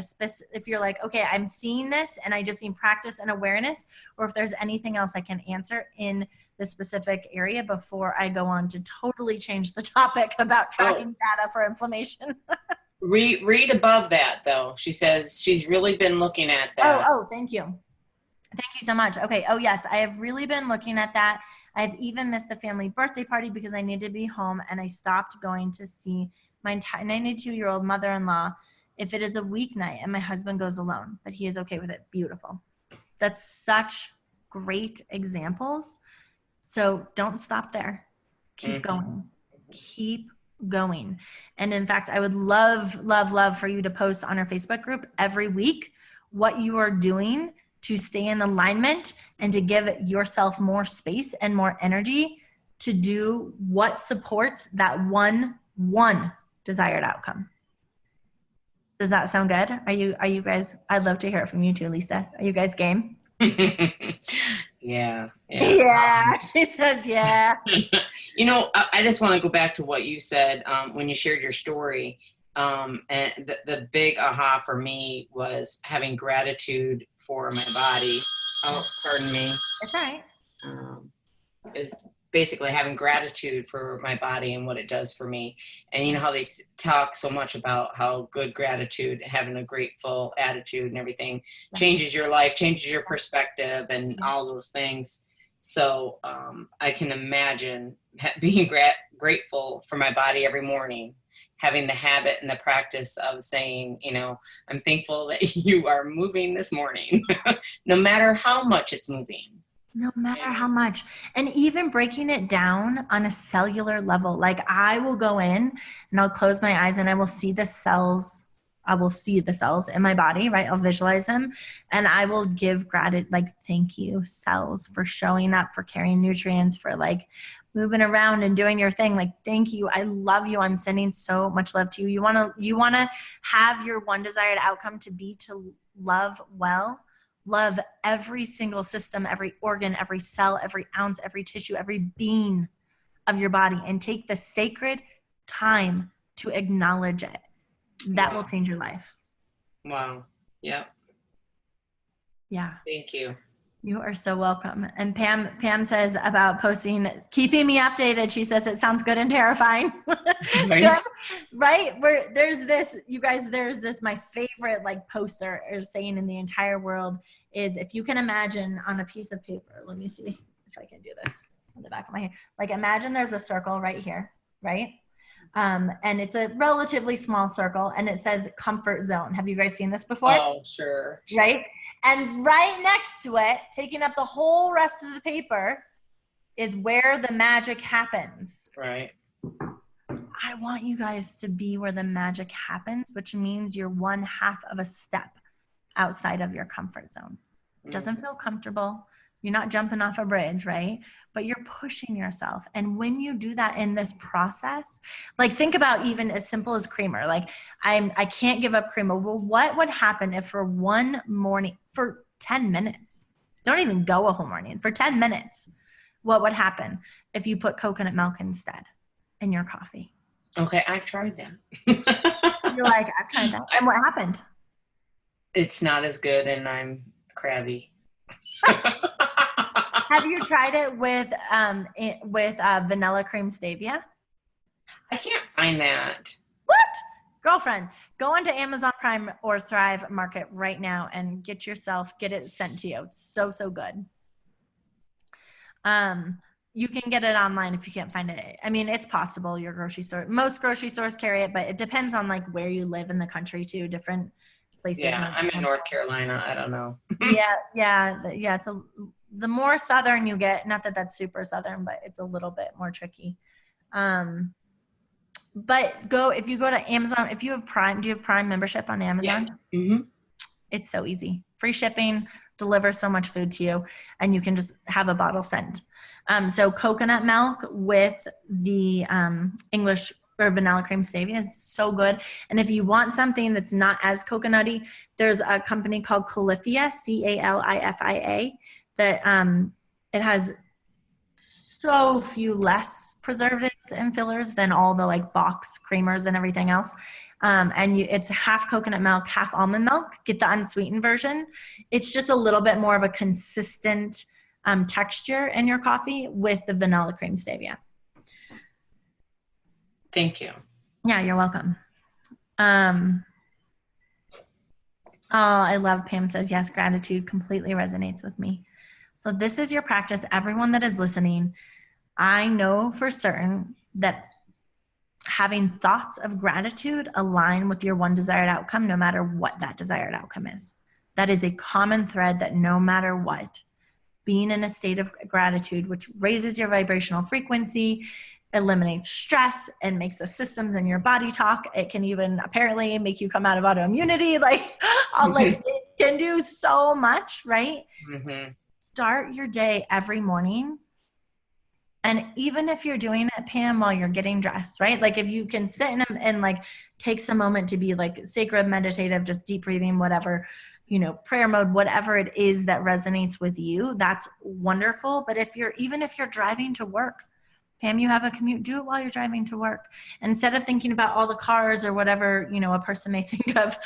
if you're like, okay, I'm seeing this and I just need practice and awareness, or if there's anything else I can answer in the specific area before I go on to totally change the topic about tracking data for inflammation. Read above that though. She says she's really been looking at that. Oh, thank you. Thank you so much. Okay. Oh, yes. I have really been looking at that. I've even missed a family birthday party because I needed to be home, and I stopped going to see my 92-year-old mother-in-law if it is a weeknight and my husband goes alone, but he is okay with it. Beautiful. That's such great examples. So don't stop there. Keep going. Keep going. And in fact, I would love, love, love for you to post on our Facebook group every week what you are doing to stay in alignment and to give yourself more space and more energy to do what supports that one desired outcome. Does that sound good? Are you guys, I'd love to hear it from you too, Lisa. Are you guys game? Yeah. Yeah, she says, yeah. You know, I just want to go back to what you said when you shared your story. And the big aha for me was having gratitude for my body. Oh, pardon me. That's all right. Is basically having gratitude for my body and what it does for me. And you know how they talk so much about how good gratitude, having a grateful attitude and everything changes your life, changes your perspective and all those things. So I can imagine being grateful for my body every morning, having the habit and the practice of saying, you know, I'm thankful that you are moving this morning, no matter how much it's moving. No matter how much. And even breaking it down on a cellular level. Like I will go in and I'll close my eyes and I will see the cells. I will see the cells in my body, right? I'll visualize them and I will give gratitude, like, thank you, cells, for showing up, for carrying nutrients, for like moving around and doing your thing. Like, thank you. I love you. I'm sending so much love to you. You want to have your one desired outcome to be to love well. Love every single system, every organ, every cell, every ounce, every tissue, every being of your body, and take the sacred time to acknowledge it. That will change your life. Wow. Yep. Yeah. Thank you. You are so welcome. And Pam says about posting, keeping me updated. She says it sounds good and terrifying. Right. Right? Where there's this, you guys, there's this, my favorite like poster is saying in the entire world is, if you can imagine on a piece of paper, let me see if I can do this on the back of my hand. Like imagine there's a circle right here, right? And it's a relatively small circle and it says comfort zone. Have you guys seen this before? Oh, sure. Right? And right next to it, taking up the whole rest of the paper, is where the magic happens. Right. I want you guys to be where the magic happens, which means you're 1/2 of a step outside of your comfort zone. It doesn't feel comfortable. You're not jumping off a bridge, right? But you're pushing yourself. And when you do that in this process, like think about even as simple as creamer. Like I can't give up creamer. Well, what would happen if for one morning, for 10 minutes, don't even go a whole morning, for 10 minutes, what would happen if you put coconut milk instead in your coffee? Okay, I've tried that. You're like, I've tried that. And what happened? It's not as good and I'm crabby. Have you tried it with vanilla cream stevia? I can't find that. What? Girlfriend, go onto Amazon Prime or Thrive Market right now and get it sent to you. It's so, so good. You can get it online if you can't find it. I mean, it's possible your grocery store, most grocery stores carry it, but it depends on like where you live in the country too, different places. Yeah, I'm in North Carolina. I don't know. Yeah. It's the more southern you get, not that that's super southern, but it's a little bit more tricky. But if you go to Amazon, if you have Prime, do you have Prime membership on Amazon? Yeah. Mm-hmm. It's so easy. Free shipping, deliver so much food to you, and you can just have a bottle sent. So coconut milk with the English or vanilla cream stevia is so good. And if you want something that's not as coconutty, there's a company called Califia, Califia, that it has so few less preservatives and fillers than all the like box creamers and everything else. It's half coconut milk, half almond milk. Get the unsweetened version. It's just a little bit more of a consistent texture in your coffee with the vanilla cream stevia. Thank you. Yeah, you're welcome. I love Pam says, yes, gratitude completely resonates with me. So this is your practice. Everyone that is listening, I know for certain that having thoughts of gratitude align with your one desired outcome, no matter what that desired outcome is. That is a common thread that no matter what, being in a state of gratitude, which raises your vibrational frequency, eliminates stress, and makes the systems in your body talk. It can even apparently make you come out of autoimmunity. Like it can do so much, right? Mm-hmm. Start your day every morning. And even if you're doing it, Pam, while you're getting dressed, right? Like if you can sit and like take some moment to be like sacred, meditative, just deep breathing, whatever, prayer mode, whatever it is that resonates with you, that's wonderful. But even if you're driving to work, Pam, you have a commute, do it while you're driving to work. Instead of thinking about all the cars or whatever, a person may think of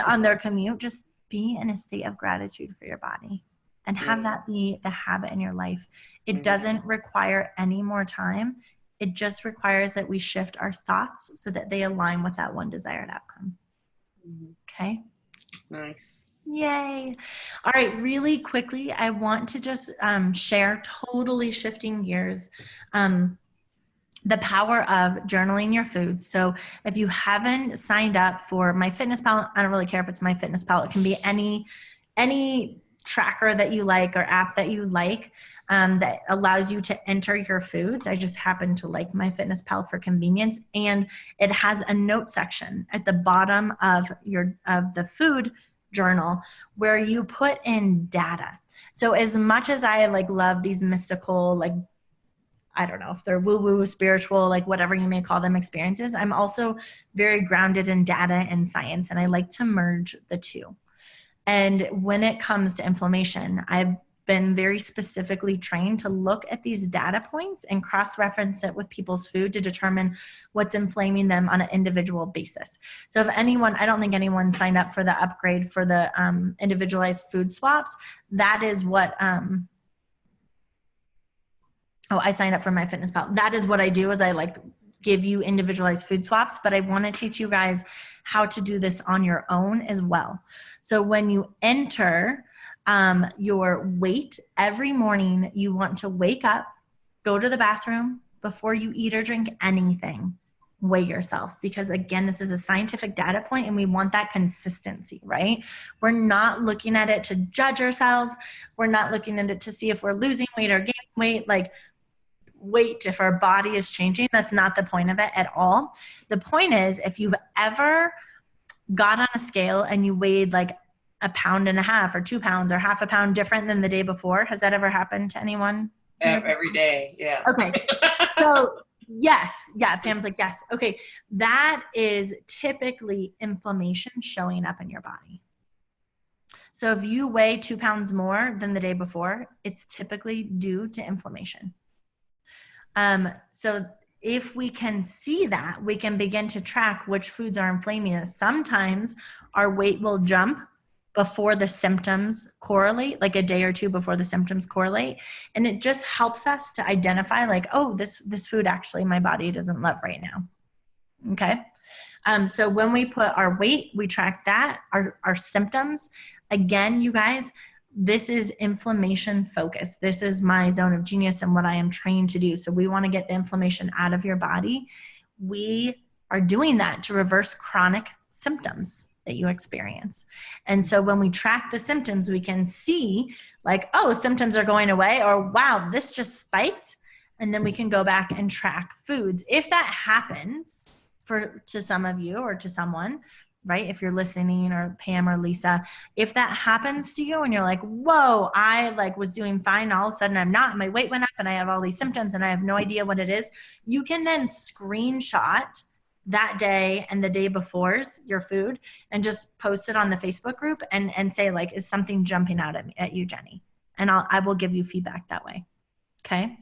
on their commute, just be in a state of gratitude for your body and have that be the habit in your life. It doesn't require any more time. It just requires that we shift our thoughts so that they align with that one desired outcome. Okay? Nice. Yay. All right, really quickly, I want to just share, totally shifting gears, the power of journaling your food. So if you haven't signed up for MyFitnessPal, I don't really care if it's MyFitnessPal. It can be any tracker that you like or app that you like that allows you to enter your foods. I just happen to like MyFitnessPal for convenience, and it has a note section at the bottom of the food journal where you put in data. So as much as I love these mystical, I don't know if they're woo-woo, spiritual, whatever you may call them, experiences, I'm also very grounded in data and science, and I like to merge the two. And when it comes to inflammation, I've been very specifically trained to look at these data points and cross-reference it with people's food to determine what's inflaming them on an individual basis. So if anyone, I don't think anyone signed up for the upgrade for the individualized food swaps. That is what, I signed up for MyFitnessPal. That is what I do, is I give you individualized food swaps, but I want to teach you guys how to do this on your own as well. So when you enter your weight every morning, you want to wake up, go to the bathroom before you eat or drink anything, weigh yourself, because again, this is a scientific data point and we want that consistency, right? We're not looking at it to judge ourselves. We're not looking at it to see if we're losing weight or gaining weight, wait if our body is changing. That's not the point of it at all. The point is, if you've ever got on a scale and you weighed 1.5 pounds or 2 pounds or half a pound different than the day before, has that ever happened to anyone? Every day, yeah. Okay. So yes. Yeah, Pam's yes. Okay. That is typically inflammation showing up in your body. So if you weigh 2 pounds more than the day before, it's typically due to inflammation. So if we can see that, we can begin to track which foods are inflaming us. Sometimes our weight will jump before the symptoms correlate, a day or two before the symptoms correlate. And it just helps us to identify this food actually my body doesn't love right now. Okay. So when we put our weight, we track that, our symptoms. Again, you guys, this is inflammation focused. This is my zone of genius and what I am trained to do. So we want to get the inflammation out of your body. We are doing that to reverse chronic symptoms that you experience. And so when we track the symptoms, we can see symptoms are going away, or wow, this just spiked. And then we can go back and track foods. If that happens to some of you or to someone, right? If you're listening, or Pam or Lisa, if that happens to you and you're whoa, I was doing fine. All of a sudden I'm not, my weight went up and I have all these symptoms and I have no idea what it is. You can then screenshot that day and the day before's your food and just post it on the Facebook group and say is something jumping out at you, Jenny? And I will give you feedback that way. Okay.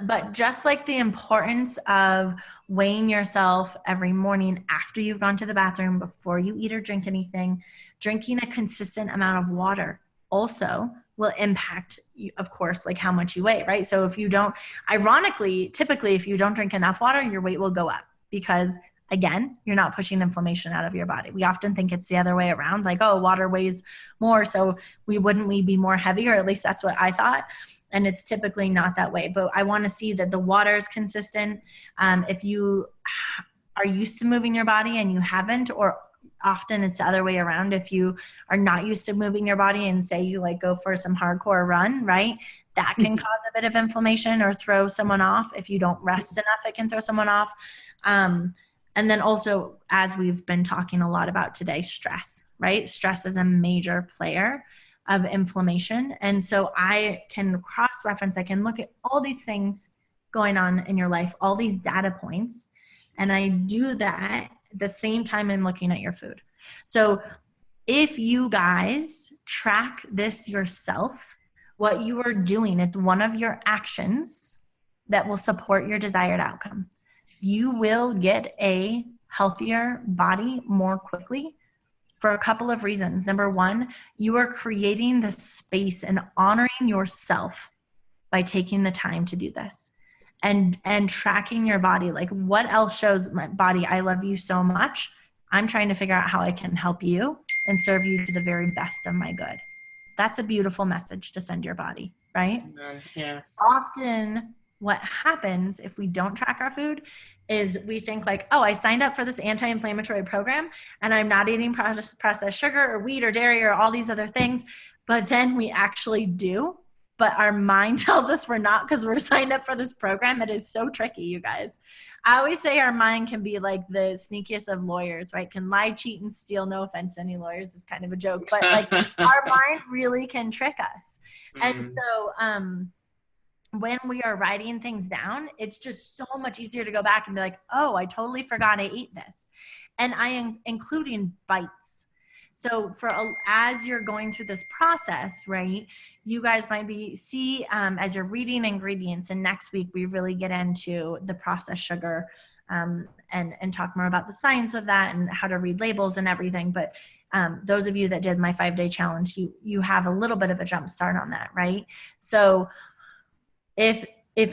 But just like the importance of weighing yourself every morning after you've gone to the bathroom, before you eat or drink anything, drinking a consistent amount of water also will impact, of course, like how much you weigh, right? So if you don't, ironically, typically, if you don't drink enough water, your weight will go up because, again, you're not pushing inflammation out of your body. We often think it's the other way around, like, oh, water weighs more, so we be more heavy, or at least that's what I thought. And it's typically not that way. But I want to see that the water is consistent. If you are used to moving your body and you haven't, or often it's the other way around. If you are not used to moving your body and say you like go for some hardcore run, right? That can cause a bit of inflammation or throw someone off. If you don't rest enough, it can throw someone off. And then also, as we've been talking a lot about today, stress, right? Stress is a major player of inflammation. And so I can cross-reference, I can look at all these things going on in your life, all these data points, and I do that at the same time I'm looking at your food. So if you guys track this yourself, what you are doing, it's one of your actions that will support your desired outcome. You will get a healthier body more quickly for a couple of reasons. Number one, you are creating the space and honoring yourself by taking the time to do this and tracking your body. Like, what else shows my body, I love you so much. I'm trying to figure out how I can help you and serve you to the very best of my good. That's a beautiful message to send your body, right? Yes. Often what happens if we don't track our food is we think like, oh, I signed up for this anti-inflammatory program and I'm not eating processed sugar or wheat or dairy or all these other things. But then we actually do. But our mind tells us we're not because we're signed up for this program. It is so tricky, you guys. I always say our mind can be like the sneakiest of lawyers, right? Can lie, cheat, and steal. No offense to any lawyers. It's kind of a joke. But like our mind really can trick us. And so when we are writing things down, it's just so much easier to go back and be like, oh, I totally forgot I ate this. And I am including bites. So as you're going through this process, right, you guys might as you're reading ingredients, and next week we really get into the processed sugar and talk more about the science of that and how to read labels and everything. But those of you that did my 5-day challenge, you have a little bit of a jump start on that, right? So if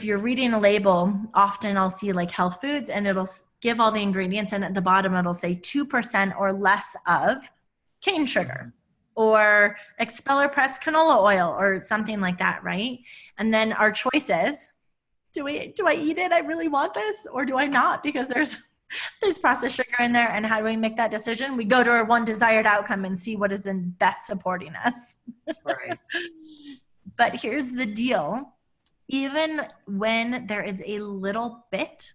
you're reading a label, often I'll see like health foods and it'll give all the ingredients, and at the bottom it'll say 2% or less of cane sugar or expeller pressed canola oil or something like that, right? And then our choice is, do I eat it? I really want this, or do I not? Because there's processed sugar in there. And how do we make that decision? We go to our one desired outcome and see what is in best supporting us. Right. But here's the deal. Even when there is a little bit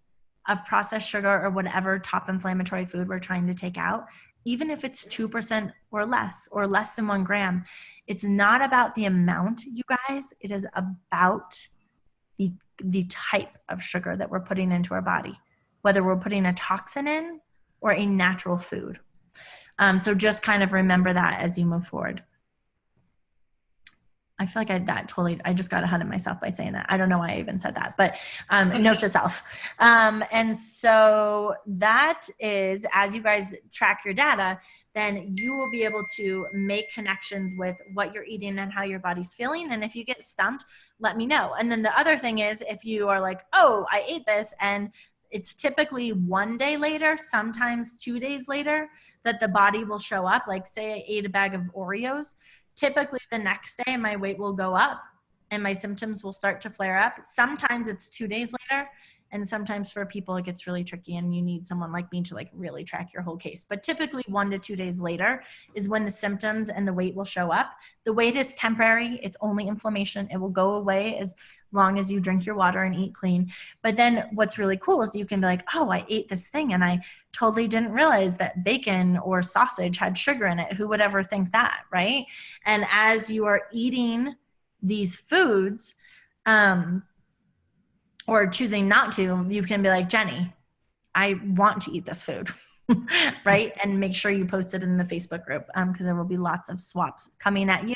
of processed sugar or whatever top inflammatory food we're trying to take out, even if it's 2% or less than 1 gram, it's not about the amount, you guys. It is about the type of sugar that we're putting into our body, whether we're putting a toxin in or a natural food. So just kind of remember that as you move forward. I feel like I just got ahead of myself by saying that. I don't know why I even said that, but note to self. And so that is, as you guys track your data, then you will be able to make connections with what you're eating and how your body's feeling. And if you get stumped, let me know. And then the other thing is, if you are like, oh, I ate this, and it's typically 1 day later, sometimes 2 days later, that the body will show up. Like, say I ate a bag of Oreos. Typically the next day my weight will go up and my symptoms will start to flare up. Sometimes it's 2 days later, and sometimes for people it gets really tricky and you need someone like me to like really track your whole case. But typically 1 to 2 days later is when the symptoms and the weight will show up. The weight is temporary. It's only inflammation. It will go away as long as you drink your water and eat clean. But then what's really cool is you can be like, oh, I ate this thing and I totally didn't realize that bacon or sausage had sugar in it. Who would ever think that, right? And as you are eating these foods, or choosing not to, you can be like, Jenny, I want to eat this food. right? And make sure you post it in the Facebook group because there will be lots of swaps coming at you.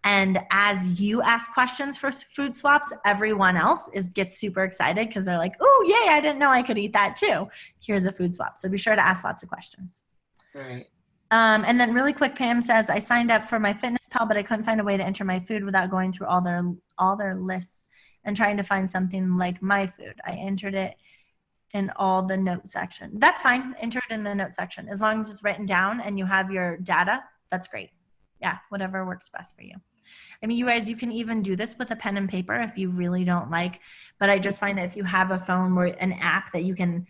And as you ask questions for food swaps, everyone else gets super excited because they're like, oh, yay, I didn't know I could eat that too. Here's a food swap. So be sure to ask lots of questions. Right. And then really quick, Pam says, I signed up for MyFitnessPal, but I couldn't find a way to enter my food without going through all their lists and trying to find something like my food. I entered it in all the note section. That's fine. Enter it in the note section. As long as it's written down and you have your data, that's great. Yeah, whatever works best for you. I mean, you guys, you can even do this with a pen and paper if you really don't like, but I just find that if you have a phone or an app that you can,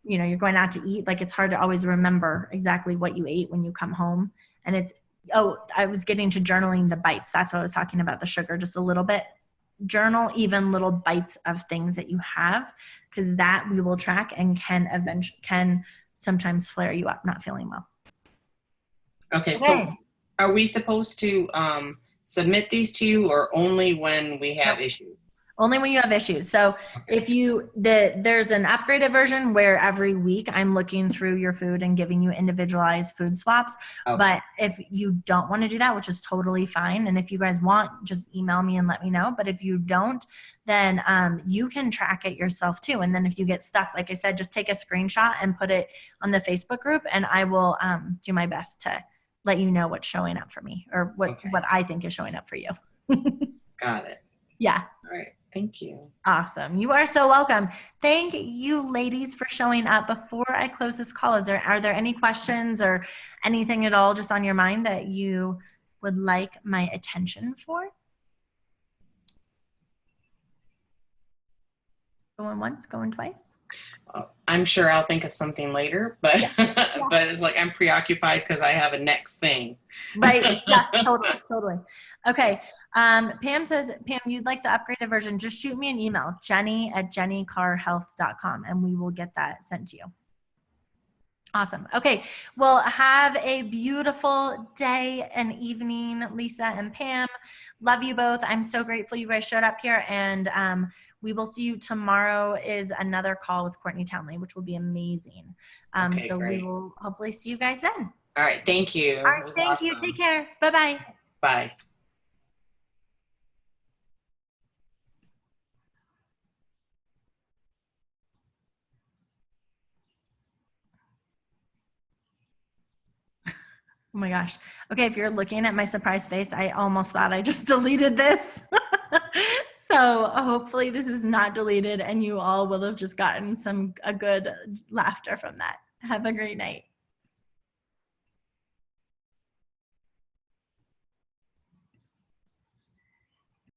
you know, you're going out to eat, like it's hard to always remember exactly what you ate when you come home. And it's, I was getting to journaling the bites. That's what I was talking about, the sugar, just a little bit. Journal even little bites of things that you have, because that we will track and can sometimes flare you up not feeling well. Okay. So are we supposed to submit these to you or only when we have issues? Only when you have issues. So if there's an upgraded version where every week I'm looking through your food and giving you individualized food swaps. Okay. But if you don't want to do that, which is totally fine. And if you guys want, just email me and let me know. But if you don't, then you can track it yourself too. And then if you get stuck, like I said, just take a screenshot and put it on the Facebook group and I will do my best to let you know what's showing up for me or what I think is showing up for you. Got it. Yeah. All right. Thank you. Awesome. You are so welcome. Thank you, ladies, for showing up. Before I close this call, are there any questions or anything at all just on your mind that you would like my attention for? Going once, going twice? I'm sure I'll think of something later, but but it's like I'm preoccupied because I have a next thing. Right. Yeah, totally. Okay. Pam says, Pam, you'd like the upgraded version. Just shoot me an email, jenny@jennycarrhealth.com, and we will get that sent to you. Awesome. Okay. Well, have a beautiful day and evening, Lisa and Pam. Love you both. I'm so grateful you guys showed up here, and we will see you tomorrow is another call with Courtney Townley, which will be amazing. So great. We will hopefully see you guys then. All right. Thank you. All right. Thank you. Take care. Bye-bye. Bye. Oh my gosh. Okay, if you're looking at my surprise face, I almost thought I just deleted this. So hopefully this is not deleted and you all will have just gotten a good laughter from that. Have a great night.